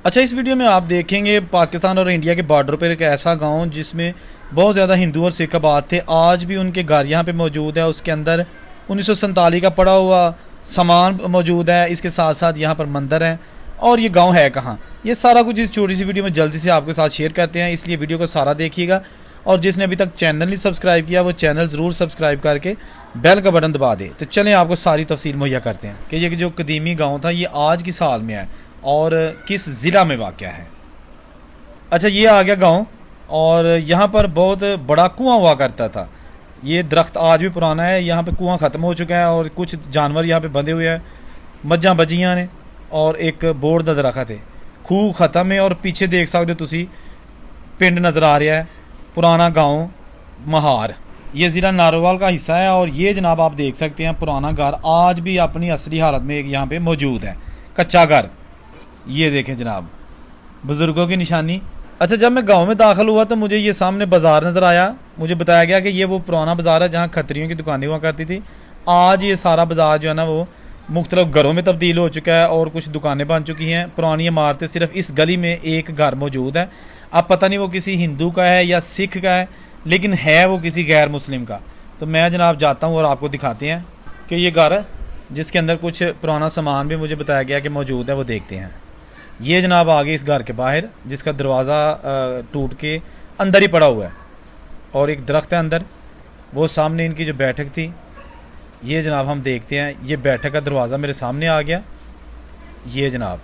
अच्छा, इस वीडियो में आप देखेंगे पाकिस्तान और इंडिया के बॉर्डर पर एक ऐसा गांव जिसमें बहुत ज़्यादा हिंदू और सिख आबाद थे। आज भी उनके घर यहाँ पे मौजूद है। उसके अंदर 1947 का पड़ा हुआ सामान मौजूद है। इसके साथ साथ यहाँ पर मंदिर है। और ये गांव है कहाँ, ये सारा कुछ इस छोटी सी वीडियो में जल्दी से आपके साथ शेयर करते हैं, इसलिए वीडियो को सारा देखिएगा। और जिसने अभी तक चैनल नहीं सब्सक्राइब किया वो चैनल ज़रूर सब्सक्राइब करके बेल का बटन दबा दे। तो चलें आपको सारी तफसील मुहैया करते हैं कि ये जो कदीमी गाँव था ये आज की साल में है और किस ज़िला में वाक़ है। अच्छा, ये आ गया गांव और यहाँ पर बहुत बड़ा कुआं हुआ करता था। ये दरख्त आज भी पुराना है। यहाँ पे कुआं ख़त्म हो चुका है और कुछ जानवर यहाँ पे बंधे हुए हैं, मज्जां बजियां ने, और एक बोर्ड नज़र रखा थे। खूह ख़त्म है और पीछे देख सकते हो तुसी पिंड नज़र आ रहा है, पुराना गाँव महार। ये ज़िला नारोवाल का हिस्सा है। और ये जनाब आप देख सकते हैं पुराना घर आज भी अपनी असली हालत में यहाँ पे मौजूद है, कच्चा घर। ये देखें जनाब, बुज़ुर्गों की निशानी। अच्छा, जब मैं गांव में दाखिल हुआ तो मुझे ये सामने बाज़ार नज़र आया। मुझे बताया गया कि ये वो पुराना बाज़ार है जहाँ खत्रियों की दुकानें हुआ करती थी। आज ये सारा बाज़ार जो है ना वो मुख्तलिफ घरों में तब्दील हो चुका है और कुछ दुकानें बन चुकी हैं। पुरानी इमारतें, सिर्फ इस गली में एक घर मौजूद है। अब पता नहीं वो किसी हिंदू का है या सिख का है, लेकिन है वो किसी गैर मुस्लिम का। तो मैं जनाब जाता हूँ और आपको दिखाते हैं कि ये घर जिसके अंदर कुछ पुराना सामान भी मुझे बताया गया कि मौजूद है, वो देखते हैं। ये जनाब आ गए इस घर के बाहर, जिसका दरवाज़ा टूट के अंदर ही पड़ा हुआ है और एक दरख्त है अंदर। वो सामने इनकी जो बैठक थी, ये जनाब हम देखते हैं। ये बैठक का दरवाज़ा मेरे सामने आ गया। ये जनाब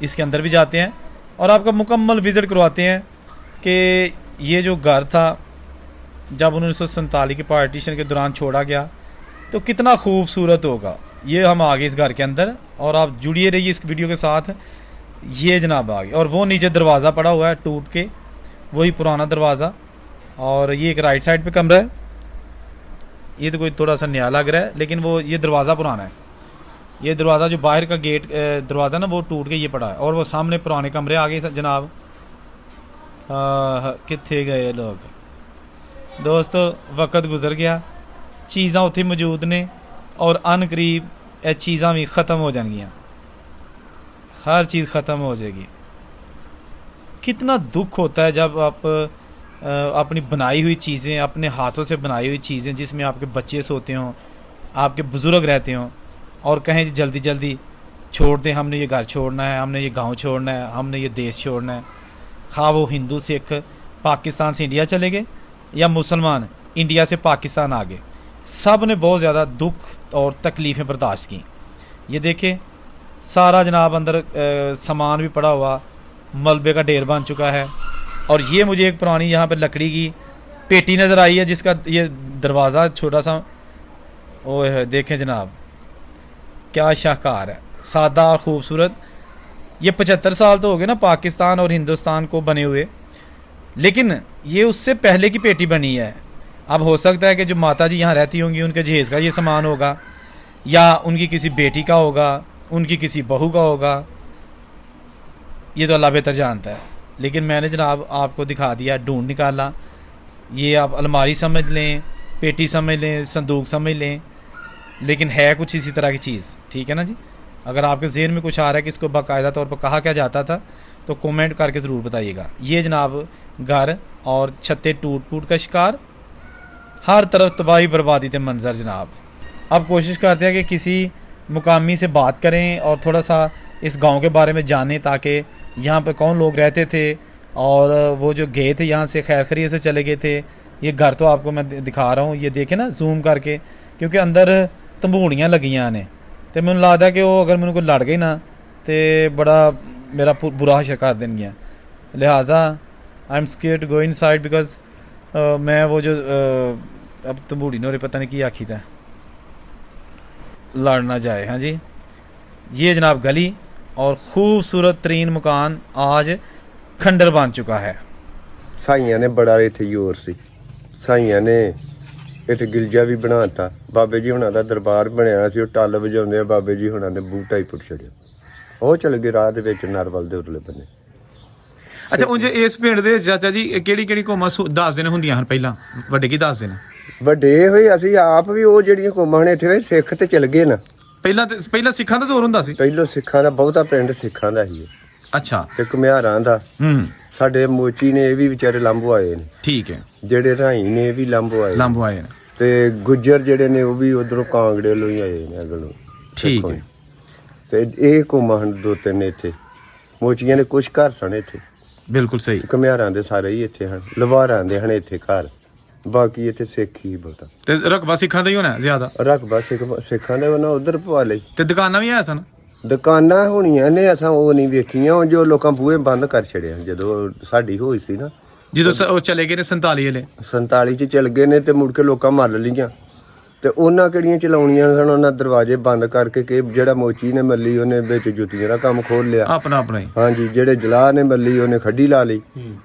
इसके अंदर भी जाते हैं और आपका मुकम्मल विज़िट करवाते हैं कि ये जो घर था जब 1947 के पार्टीशन के दौरान छोड़ा गया तो कितना खूबसूरत होगा। ये हम आ गए इस घर के अंदर और आप जुड़िए रहिए इस वीडियो के साथ। ये जनाब आ गए और वो नीचे दरवाज़ा पड़ा हुआ है टूट के, वही पुराना दरवाज़ा। और ये एक राइट साइड पे कमरा है। ये तो कोई थोड़ा सा नया लग रहा है, लेकिन वो ये दरवाज़ा पुराना है। ये दरवाज़ा जो बाहर का गेट दरवाज़ा ना वो टूट के ये पड़ा है। और वो सामने पुराने कमरे आ गए जनाब। कितने गए लोग दोस्तों, वक्त गुजर गया, चीज़ां उत्थे मौजूद ने और अन करीब ये चीज़ां भी ख़त्म हो जाएंगियाँ। हर चीज़ ख़त्म हो जाएगी। कितना दुख होता है जब आप अपनी बनाई हुई चीज़ें, अपने हाथों से बनाई हुई चीज़ें जिसमें आपके बच्चे सोते हों, आपके बुज़ुर्ग रहते हों, और कहें जल्दी जल्दी छोड़ दें, हमने ये घर छोड़ना है, हमने ये गांव छोड़ना है, हमने ये देश छोड़ना है। खा वो हिंदू सिख पाकिस्तान से इंडिया चले गए या मुसलमान इंडिया से पाकिस्तान आ गए, सब ने बहुत ज़्यादा दुख और तकलीफ़ें बर्दाश्त की। ये देखें सारा जनाब अंदर सामान भी पड़ा हुआ, मलबे का ढेर बन चुका है। और ये मुझे एक पुरानी यहाँ पर लकड़ी की पेटी नज़र आई है जिसका ये दरवाज़ा छोटा सा। ओह देखें जनाब, क्या शाहकार है, सादा और ख़ूबसूरत। ये 75 साल तो हो गए ना पाकिस्तान और हिंदुस्तान को बने हुए, लेकिन ये उससे पहले की पेटी बनी है। अब हो सकता है कि जो माता जी यहाँ रहती होंगी उनके जहेज़ का ये सामान होगा, या उनकी किसी बेटी का होगा, उनकी किसी बहू का होगा, ये तो अल्लाह बेहतर जानता है। लेकिन मैंने जनाब आपको दिखा दिया, ढूंढ निकाला। ये आप अलमारी समझ लें, पेटी समझ लें, संदूक समझ लें, लेकिन है कुछ इसी तरह की चीज़। ठीक है ना जी। अगर आपके ज़हन में कुछ आ रहा है कि इसको बाकायदा तौर पर कहा क्या जाता था तो कमेंट करके ज़रूर बताइएगा। ये जनाब घर और छतें टूट फूट का शिकार, हर तरफ तबाही बर्बादी के मंजर जनाब। अब कोशिश करते हैं कि किसी मुकामी से बात करें और थोड़ा सा इस गांव के बारे में जानें, ताकि यहाँ पे कौन लोग रहते थे और वो जो गए थे यहाँ से खैर खैरियत से चले गए थे। ये घर तो आपको मैं दिखा रहा हूँ, ये देखें ना जूम करके, क्योंकि अंदर तंबूड़ियाँ लगियाँ ने तो मैंने लगता कि वो अगर मैंने को लड़ गई ना तो बड़ा मेरा बुरा हशर कर देंगे। लिहाजा I am scared to go inside because मैं वो जो अब तंबूड़ी ने पता नहीं की आखी था लड़ ना जाए। हाँ जी, ये जनाब गली और खूबसूरत तरीन मकान आज खंडर बन चुका है। साइयां ने बड़ा इत्थे जोर सी, साइयां ने इत्थे गिलजा भी बनाता। बाबे जी हुणां दा दरबार बनया सी, टल वजाउंदे बाबे जी हुणां ने बूटा ही पुट छड़िया। ਉਹ चल गए राह ਦੇ ਵਿੱਚ ਨਰਵਲ ਦੇ ਉਰਲੇ ਬੰਨੇ। ਅੱਛਾ, ਉਂਝ ਇਸ ਪਿੰਡ ਦੇ ਚਾਚਾ ਜੀ ਕਿਹੜੀ ਕਿਹੜੀ ਕੌਮਾਂ ਦੱਸਦੇ ਨੇ ਹੁੰਦੀਆਂ ਹਨ ਪਹਿਲਾਂ, ਵੱਡੇ ਕੀ ਦੱਸਦੇ ਨੇ? ਵੱਡੇ ਹੋਏ ਅਸੀਂ ਆਪ ਵੀ ਉਹ ਜਿਹੜੀਆਂ ਕੌਮਾਂ ਨੇ ਇੱਥੇ ਸਿੱਖ ਤੇ ਚਲ ਗਏ ਨਾ। ਪਹਿਲਾਂ ਸਿੱਖਾਂ ਦਾ ਜ਼ੋਰ ਹੁੰਦਾ ਸੀ। ਪਹਿਲੋਂ ਸਿੱਖਾਂ ਦਾ ਬਹੁਤਾ ਪਿੰਡ ਸਿੱਖਾਂ ਦਾ ਹੀ। ਅੱਛਾ ਤੇ ਘੁਮਿਆਰਾਂ ਦਾ। ਸਾਡੇ ਮੋਚੀ ਨੇ ਇਹ ਵੀ ਵਿਚਾਰੇ ਲਾਂਭੋ ਆਏ ਨੇ। ਠੀਕ ਹੈ। ਜਿਹੜੇ ਰਾਈ ਨੇ ਇਹ ਵੀ ਲਾਂਭੋ ਆਏ ਲਾਂਭੋ ਆਏ ਨੇ। ਤੇ ਗੁੱਜਰ ਜਿਹੜੇ ਨੇ ਉਹ ਵੀ ਉਧਰੋਂ ਕਾਂਗੜੇ ਵੱਲੋਂ ਹੀ ਆਏ ਨੇ ਅਗਲੋਂ। ਠੀਕ ਹੈ। ਤੇ ਇਹ ਘੁੰਮਾ ਹਨ 2-3 ਇੱਥੇ ਮੋਚੀਆਂ ਦੇ ਕੁਝ ਘਰ ਸਨ ਇੱਥੇ। ਬਿਲਕੁਲ ਸਹੀ। ਘੁਮਿਆਰਾਂ ਦੇ ਸਾਰੇ ਹੀ ਇੱਥੇ ਹਨ, ਲਵਾਰਾਂ ਦੇ ਹਨ ਇੱਥੇ ਘਰ, ਬਾਕੀ ਇੱਥੇ ਸਿੱਖ ਹੀ ਬਹੁਤਾ। ਤੇ ਰਕਬਾ ਸਿੱਖਾਂ ਦਾ ਹੀ ਹੋਣਾ ਜ਼ਿਆਦਾ। ਰਕਬਾ ਸਿੱਖਾਂ ਦਾ ਉਹਨਾਂ ਉਧਰ ਪਵਾ ਲਈ। ਤੇ ਦੁਕਾਨਾਂ ਵੀ ਹੈ ਸਨ। ਦੁਕਾਨਾਂ ਹੋਣੀਆਂ ਨੇ, ਅਸਾਂ ਉਹ ਨਹੀਂ ਵੇਖੀਆਂ। ਜੋ ਲੋਕਾਂ ਬੂਹੇ ਬੰਦ ਕਰ ਛੜਿਆ ਜਦੋਂ ਸਾਡੀ ਹੋਈ ਸੀ ਨਾ, ਜਦੋਂ ਉਹ ਚਲੇ ਗਏ ਨੇ 47 ਵਾਲੇ। 47 ਚ ਚਲ ਗਏ ਨੇ ਤੇ ਮੁੜ ਕੇ ਲੋਕਾਂ ਮੱਲ ਲਈਆਂ ਤੇ ਉਹਨਾਂ ਕਿਹੜੀਆਂ ਚਲਾਉਣੀਆਂ ਸਨ। ਉਹਨਾਂ ਦਰਵਾਜ਼ੇ ਬੰਦ ਕਰਕੇ ਕਿ ਜਿਹੜਾ ਮੋਚੀ ਨੇ ਮੱਲੀ ਉਹਨੇ ਵਿੱਚ ਜੁੱਤੀਆਂ ਦਾ ਕੰਮ ਖੋਲ ਲਿਆ ਆਪਣਾ ਆਪਣਾ ਹੀ। ਹਾਂਜੀ, ਜਿਹੜੇ ਜਲਾਹ ਨੇ ਮੱਲੀ ਉਹਨੇ ਖੱਡੀ ਲਾ ਲਈ।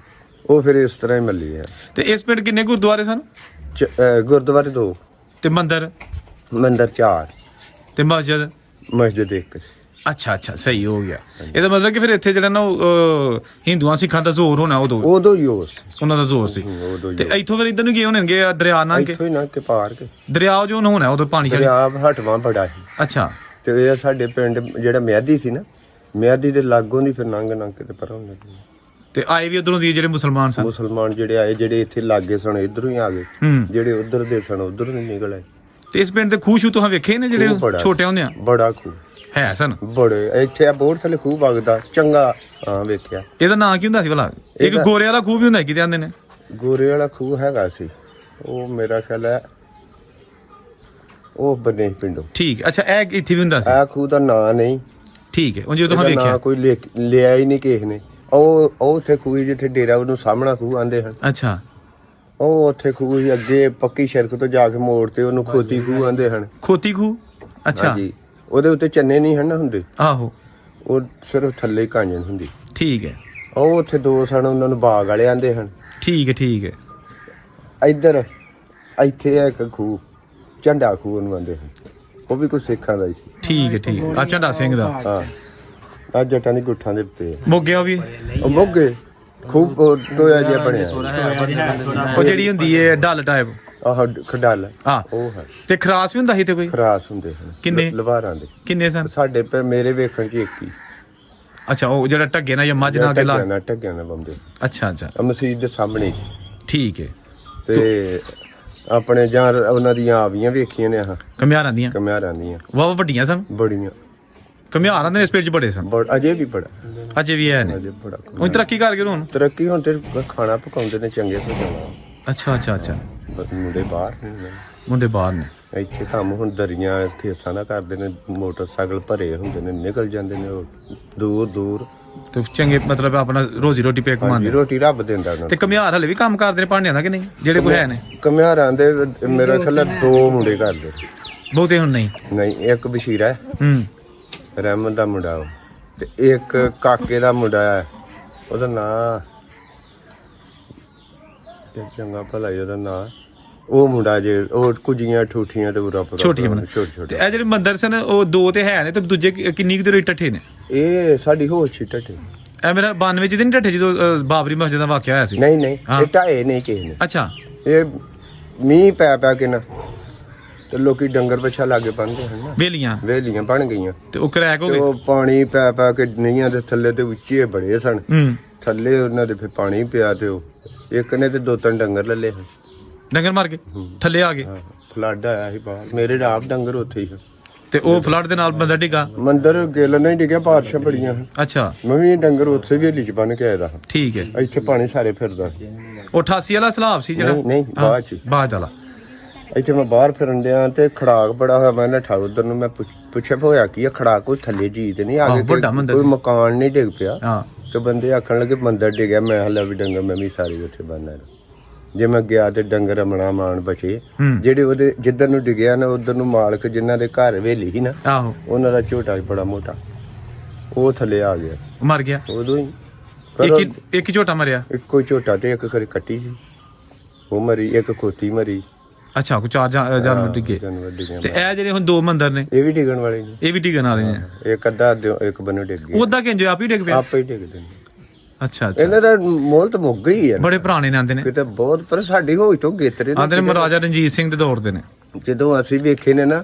ਉਹ ਫਿਰ ਇਸ ਤਰ੍ਹਾਂ ਹੀ ਮੱਲੀ ਹੈ। ਤੇ ਇਸ ਪਿੰਡ ਕਿੰਨੇ ਗੁਰਦੁਆਰੇ ਸਨ? ਗੁਰਦੁਆਰੇ 2 ਤੇ ਮੰਦਿਰ 4 ਤੇ ਮਸਜਿਦ 1 ਸੀ। ਅੱਛਾ ਅੱਛਾ, ਸਹੀ ਹੋ ਗਿਆ। ਇਹਦਾ ਮਤਲਬ ਕਿ ਫਿਰ ਇੱਥੇ ਜਿਹੜਾ ਨਾ ਹਿੰਦੂਆਂ ਸਿੱਖਾਂ ਦਾ ਜ਼ੋਰ ਹੋਣਾ ਉਦੋਂ ਹੀ ਉਹਨਾਂ ਦਾ ਜ਼ੋਰ ਸੀ। ਤੇ ਇੱਥੋਂ ਫਿਰ ਇੱਧਰ ਨੂੰ ਗਏ ਹੋਣਗੇ ਦਰਿਆ ਨਾਲ ਕੇ। ਇੱਥੋਂ ਹੀ ਨਾ ਕੇ ਪਾਰ ਕੇ ਦਰਿਆ ਜੋ ਹੋਣਾ ਉਦੋਂ ਪਾਣੀ ਦਰਿਆ ਹਟਵਾ ਬੜਾ ਸੀ। ਅੱਛਾ। ਤੇ ਇਹ ਸਾਡੇ ਪਿੰਡ ਜਿਹੜਾ ਮਿਆਦੀ ਸੀ ਨਾ, ਮਿਆਦੀ ਦੇ ਲਾਗੋਂ ਦੀ ਫਿਰ ਲੰਘ ਕੇ ਤੇ ਪਰ ਹੁੰਦੇ ਤੇ ਆਏ ਵੀ ਉਧਰੋਂ ਦੀ ਜਿਹੜੇ ਮੁਸਲਮਾਨ ਸਨ। ਮੁਸਲਮਾਨ ਜਿਹੜੇ ਆਏ, ਜਿਹੜੇ ਇੱਥੇ ਲਾਗੇ ਸਨ ਇਧਰੋਂ ਹੀ ਆ ਗਏ, ਜਿਹੜੇ ਉਧਰ ਦੇ ਸਨ ਉਧਰ ਨਹੀਂ ਨਿਕਲ ਆਏ। ਤੇ ਇਸ ਪਿੰਡ ਦੇ ਖੂਹ ਸ਼ੂ ਤੁਸੀਂ ਵੇਖੇ ਨੇ ਜਿਹੜੇ ਛੋਟੇ ਹੁੰਦੇ ਆ? ਬੜਾ ਖੂਹ ਹੈ ਸਨ ਬੜੇ। ਇੱਥੇ ਆ ਬੋਰ ਥੱਲੇ ਖੂਹ ਵਗਦਾ ਚੰਗਾ। ਹਾਂ ਵੇਖਿਆ। ਇਹਦਾ ਨਾਂ ਕੀ ਹੁੰਦਾ ਸੀ ਭਲਾ? ਇੱਕ ਗੋਰੇ ਵਾਲਾ ਖੂਹ ਵੀ ਹੁੰਦਾ, ਕਿਤੇ ਆਂਦੇ ਨੇ। ਗੋਰੇ ਵਾਲਾ ਖੂਹ ਹੈਗਾ ਸੀ, ਉਹ ਮੇਰਾ ਖਿਆਲ ਹੈ ਉਹ ਬਨੇ ਪਿੰਡੋਂ। ਠੀਕ। ਅੱਛਾ, ਇਹ ਇੱਥੇ ਵੀ ਹੁੰਦਾ ਸੀ। ਇਹ ਖੂਹ ਦਾ ਨਾਂ ਨਹੀਂ। ਠੀਕ ਹੈ। ਉਹ ਜਦੋਂ ਤੁਸੀਂ ਵੇਖਿਆ ਕੋਈ ਲਿਆ ਹੀ ਨਹੀਂ ਕਿਸੇ ਨੇ। ਉਹ ਉੱਥੇ ਖੂਹ ਜਿੱਥੇ ਡੇਰਾ ਉਹਨੂੰ ਸਾਹਮਣਾ ਖੂਹ ਆਂਦੇ ਹਨ। ਅੱਛਾ। ਉਹ ਉੱਥੇ ਖੂਹ ਹੀ ਅੱਗੇ ਪੱਕੀ ਸੜਕ ਤੋਂ ਜਾ ਕੇ ਮੋੜ ਤੇ ਉਹਨੂੰ ਖੋਤੀ ਖੂਹ ਆਂਦੇ ਹਨ। ਖੋਤੀ ਖੂਹ? ਅੱਛਾ ਜੀ। ਉਹਦੇ ਉੱਤੇ ਚੰਨੇ ਨਹੀਂ ਹਨ ਹੁੰਦੇ। ਆਹੋ। ਉਹ ਸਿਰਫ ਥੱਲੇ ਕਾਂਜਨ ਹੁੰਦੀ। ਠੀਕ ਹੈ। ਉਹ ਉੱਥੇ 2 ਸਨ, ਉਹਨਾਂ ਨੂੰ ਬਾਗ ਵਾਲੇ ਆਂਦੇ ਹਨ। ਠੀਕ ਹੈ ਠੀਕ ਹੈ। ਇੱਧਰ ਇੱਥੇ ਹੈ ਇੱਕ ਖੂਹ, ਝੰਡਾ ਖੂਹ ਉਹਨੂੰ ਆਂਦੇ ਹਨ। ਉਹ ਵੀ ਕੋਈ ਸਿੱਖਾਂ ਦਾ ਹੀ ਸੀ। ਠੀਕ ਹੈ ਠੀਕ ਹੈ। ਆ ਝੰਡਾ ਸਿੰਘ ਦਾ। ਹਾਂ, ਆ ਜੱਟਾਂ ਦੀ ਗੁੱਠਾਂ ਦੇ ਉੱਤੇ ਮੋਗੇ ਉਹ ਵੀ। ਉਹ ਮੋਗੇ ਖੂਬ ਟੋਇਆ ਜਿਹਾ ਬਣਿਆ। ਉਹ ਜਿਹੜੀ ਹੁੰਦੀ ਹੈ ਡਲ ਟਾਈਪ। ਆਹ ਖਡਾਲ ਆ ਉਹ ਹੈ। ਤੇ ਖਰਾਸ ਵੀ ਹੁੰਦਾ ਸੀ ਤੇ ਕੋਈ? ਖਰਾਸ ਹੁੰਦੇ ਹਨ। ਕਿੰਨੇ? ਲਵਾਰਾਂ ਦੇ। ਕਿੰਨੇ ਸਨ? ਸਾਡੇ ਮੇਰੇ ਵੇਖਣ ਚ ਇੱਕ ਹੀ। ਅੱਛਾ, ਉਹ ਜਿਹੜਾ ਢੱਗੇ ਨਾਲ ਜਾਂ ਮੱਝ ਨਾਲ ਕੇ ਲਾ ਢੱਗਿਆਂ ਨਾਲ ਬੰਦੇ। ਅੱਛਾ ਅੱਛਾ। ਮਸਜਿਦ ਦੇ ਸਾਹਮਣੇ ਸੀ। ਠੀਕ ਹੈ। ਤੇ ਆਪਣੇ ਜਾਂ ਉਹਨਾਂ ਦੀਆਂ ਆਵੀਆਂ ਵੇਖੀਆਂ ਨੇ। ਆਹ ਘੁਮਿਆਰਾਂ ਦੀਆਂ ਵਾਹ ਵੱਡੀਆਂ ਸਨ। ਬੜੀਆਂ ਘੁਮਿਆਰਾਂ ਦੇ ਇਸ ਪਿੰਡ ਚ ਬੜੇ ਸਨ। ਅਜੇ ਵੀ ਬੜਾ। ਅਜੇ ਵੀ ਹੈ ਨੇ। ਅਜੇ ਬੜਾ। ਉਹ ਤਰੱਕੀ ਕਰ ਗਏ ਹੁਣ। ਤਰੱਕੀ ਹੁਣ ਤੇ ਖਾਣਾ ਪਕਾਉਂਦੇ ਨੇ ਚੰਗੇ ਤੋਂ ਚੰਗਾ। ਅੱਛਾ ਅੱਛਾ ਅੱਛਾ। ਮੁੰਡੇ ਬਾਹਰ ਨੇ। ਮੁੰਡੇ ਬਾਹਰ ਨੇ। ਇੱਥੇ ਕੰਮ ਹੁਣ ਦਰੀਆਂ ਖੇਸਾਂ ਦਾ ਕਰਦੇ ਨੇ, ਮੋਟਰਸਾਈਕਲ ਭਰੇ ਹੁੰਦੇ ਨੇ, ਨਿਕਲ ਜਾਂਦੇ ਨੇ ਉਹ ਦੂਰ ਤੇ ਚੰਗੇ ਮਤਲਬ ਆਪਣਾ ਰੋਜ਼ੀ ਰੋਟੀ ਪੇ ਕਮਾਉਂਦੇ। ਰੋਟੀ ਰੱਬ ਦਿੰਦਾ ਉਹਨਾਂ ਨੂੰ। ਤੇ ਘੁਮਿਆਰ ਹਲੇ ਵੀ ਕੰਮ ਕਰਦੇ ਨੇ ਭਾਂਡਿਆਂ ਦਾ ਕਿ ਨਹੀਂ, ਜਿਹੜੇ ਕੋਈ ਹੈ ਨੇ? ਘੁਮਿਆਰਾਂ ਦੇ ਮੇਰਾ ਖਿਆਲ 2 ਮੁੰਡੇ ਕਰਦੇ। ਬਹੁਤੇ ਹੁਣ ਨਹੀਂ। ਇੱਕ ਬਸ਼ੀਰਾ ਰਹਿਮਤ ਦਾ ਮੁੰਡਾ ਉਹ, ਤੇ ਇੱਕ ਕਾਕੇ ਦਾ ਮੁੰਡਾ ਹੈ, ਉਹਦਾ ਨਾਂ ਚੰਗਾ ਭਲਾ ਉਹਦਾ ਨਾਂ। ਉਹ ਮੁੰਡਾ ਜੇ ਉਹ ਕੁਝੀਆਂ ਠੂਠੀਆਂ ਤੇ ਉਰਾ ਛੋਟੀਆਂ ਤੇ ਇਹ ਜਿਹੜੇ ਮੰਦਰ ਸਨ ਉਹ 2 ਤੇ ਹੈ ਨੇ, ਤੇ ਦੂਜੇ ਕਿੰਨੀ ਕੁ ਦੇਰ ਟੱਠੇ ਨੇ? ਇਹ ਸਾਡੀ ਹੋਸ਼ ਸੀ ਟੱਠੇ। ਇਹ ਮੇਰਾ 92 ਚ ਨਹੀਂ ਟੱਠੇ ਜਦੋਂ ਬਾਬਰੀ ਮਸਜਿਦ ਦਾ ਵਾਕਿਆ ਹੋਇਆ ਸੀ? ਨਹੀਂ ਇਹ ਢਾਏ ਨਹੀਂ ਕਿਸੇ ਨੇ। ਅੱਛਾ। ਇਹ ਮੀਂਹ ਪੈ ਕੇ ਨਾ ਤੇ ਲੋਕੀ ਡੰਗਰ ਪਛਾ ਲਾਗੇ ਬੰਨਦੇ ਹਨ ਨਾ, ਵੇਲੀਆਂ ਬਣ ਗਈਆਂ ਤੇ ਉਹ ਕਰੈਕ ਹੋ ਗਏ। ਉਹ ਪਾਣੀ ਪੈ ਕੇ ਨੀਆਂ ਦੇ ਥੱਲੇ ਤੇ ਉੱਚੇ ਬੜੇ ਸਨ। ਥੱਲੇ ਉਹਨਾਂ ਦੇ ਫਿਰ ਪਾਣੀ ਪਿਆ ਤੇ ਉਹ ਇੱਕ ਨੇ ਤੇ 2-3 ਡੰਗਰ ਲੱਲੇ ਹਨ। ਡੰਗਰ ਮਾਰ ਕੇ ਥੱਲੇ ਆ ਗਏ। ਫਲੱਡ ਆਇਆ ਸੀ ਬਾਹਰ, ਮੇਰੇ ਆਪ ਡੰਗਰ ਉੱਥੇ ਹੀ। ਤੇ ਉਹ ਫਲੱਡ ਦੇ ਨਾਲ ਬੰਦਾ ਡਿੱਗਾ? ਮੰਦਰ ਗਿੱਲ ਨਹੀਂ ਡਿੱਗਿਆ, ਬਾਰਿਸ਼ਾਂ ਬੜੀਆਂ। ਅੱਛਾ। ਮੈਂ ਵੀ ਡੰਗਰ ਉੱਥੇ ਵੇਲੀ ਚ ਬੰਨ ਕੇ ਆਇਆ ਦਾ। ਠੀਕ ਹੈ। ਇੱਥੇ ਪਾਣੀ ਸਾਰੇ ਫਿਰਦਾ। ਉਹ 88 ਵਾਲਾ ਸਲਾਬ ਸੀ ਜਿਹੜਾ? ਨਹੀਂ ਬਾਅਦ ਵਾਲਾ। ਇੱਥੇ ਮੈਂ ਬਾਹਰ ਫਿਰਨ ਡਿਆ ਤੇ ਖੜਾਕ ਬੜਾ ਹੋਇਆ। ਮੈਂ ਨਠਾ ਉਧਰ ਨੂੰ, ਮੈਂ ਪੁੱਛਿਆ ਹੋਇਆ ਕੀ ਆ ਖੜਾਕ? ਕੋਈ ਥੱਲੇ ਜੀ ਤੇ ਨਹੀਂ ਆ ਗਏ, ਕੋਈ ਮਕਾਨ ਨਹੀਂ ਡਿੱਗ ਪਿਆ। ਤੇ ਬੰਦੇ ਆਖਣ ਲੱਗੇ ਮੰਦਰ ਡਿੱਗਿਆ। ਮੈਂ ਹਲਾ ਵੀ ਡੰਗਰ ਮੈਂ ਵੀ ਸਾਰੇ ਉੱਥੇ ਬੰਨ੍ਹ। ਜੇ ਮੈਂ ਗਿਆ ਤੇ ਡੰਗਰ ਅਮਣਾ ਮਾਣ ਬਚੇ। ਜਿਹੜੇ ਉਹਦੇ ਜਿੱਧਰ ਨੂੰ ਡਿੱਗਿਆ ਨਾ ਉਧਰ ਨੂੰ ਮਾਲਕ ਜਿਨ੍ਹਾਂ ਦੇ ਘਰ ਹਵੇਲੀ ਸੀ ਨਾ, ਉਹਨਾਂ ਦਾ ਝੋਟਾ ਬੜਾ ਮੋਟਾ, ਉਹ ਥੱਲੇ ਆ ਗਿਆ, ਮਰ ਗਿਆ ਉਦੋਂ ਹੀ। ਇੱਕ ਹੀ ਝੋਟਾ ਮਰਿਆ? ਇੱਕੋ ਝੋਟਾ ਤੇ ਇੱਕ ਖਰੀ ਕੱਟੀ ਸੀ, ਉਹ ਮਰੀ। ਇੱਕ ਖੋਤੀ ਮਰੀ। ਅੱਛਾ, ਕੋਈ 4 ਜਾਨਵਰ ਡਿੱਗੇ। ਤੇ ਇਹ ਜਿਹੜੇ ਹੁਣ 2 ਮੰਦਰ ਨੇ ਇਹ ਵੀ ਡਿੱਗਣ ਵਾਲੇ ਨੇ। ਇਹ ਵੀ ਡਿੱਗਣ ਵਾਲੇ ਨੇ। ਇੱਕ ਅੱਧਾ ਇੱਕ ਬੰਨੋਂ ਡਿੱਗ ਗਿਆ। ਉਹਦਾ ਕਿੰਜ ਆਪ ਹੀ ਡਿੱਗ ਪਿਆ? ਆਪੇ ਹੀ ਡਿੱਗਦੇ ਨੇ। ਅੱਛਾ ਅੱਛਾ। ਇਹਨਾਂ ਦਾ ਮੋਲ ਤਾਂ ਮੁੱਕ ਗਈ ਹੈ। ਬੜੇ ਪੁਰਾਣੇ ਨੇ ਆਂਦੇ ਨੇ ਕਿਤੇ ਬਹੁਤ, ਪਰ ਸਾਡੀ ਹੋਈ ਤੋਂ ਗੇਤਰੇ ਆਂਦੇ ਨੇ ਮਹਾਰਾਜਾ ਰਣਜੀਤ ਸਿੰਘ ਦੇ ਦੌਰ ਦੇ ਨੇ। ਜਦੋਂ ਅਸੀਂ ਵੇਖੇ ਨੇ ਨਾ,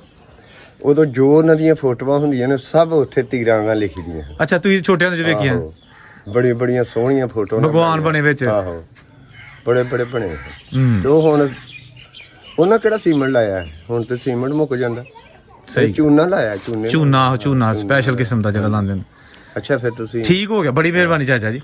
ਉਦੋਂ ਜੋ ਉਹਨਾਂ ਦੀਆਂ ਫੋਟੋਆਂ ਹੁੰਦੀਆਂ ਨੇ ਸਭ ਉੱਥੇ ਤੀਰਾਂ ਨਾਲ ਲਿਖੀ ਦੀਆਂ। ਅੱਛਾ, ਤੁਸੀਂ ਛੋਟਿਆਂ ਦੇ ਵੇਖੀਆਂ? ਬੜੀ ਬੜੀਆਂ ਸੋਹਣੀਆਂ ਫੋਟੋ ਭਗਵਾਨ ਬਣੇ ਵਿੱਚ। ਆਹੋ ਬੜੇ ਬੜੇ ਬਣੇ। ਹੂੰ ਤੇ ਉਹ ਹੁਣ ਉਹਨਾਂ ਕਿਹੜਾ ਸੀਮੈਂਟ ਲਾਇਆ ਹੈ? ਹੁਣ ਤੇ ਸੀਮੈਂਟ ਮੁੱਕ ਜਾਂਦਾ। ਸਹੀ। ਚੂਨਾ ਲਾਇਆ, ਚੂਨੇ ਚੂਨਾ ਸਪੈਸ਼ਲ ਕਿਸਮ ਦਾ ਜਿਹੜਾ ਲਾਉਂਦੇ ਨੇ। ਅੱਛਾ ਫਿਰ ਤੁਸੀਂ ਠੀਕ ਹੋ ਗਿਆ, ਬੜੀ ਮਿਹਰਬਾਨੀ ਚਾਚਾ ਜੀ।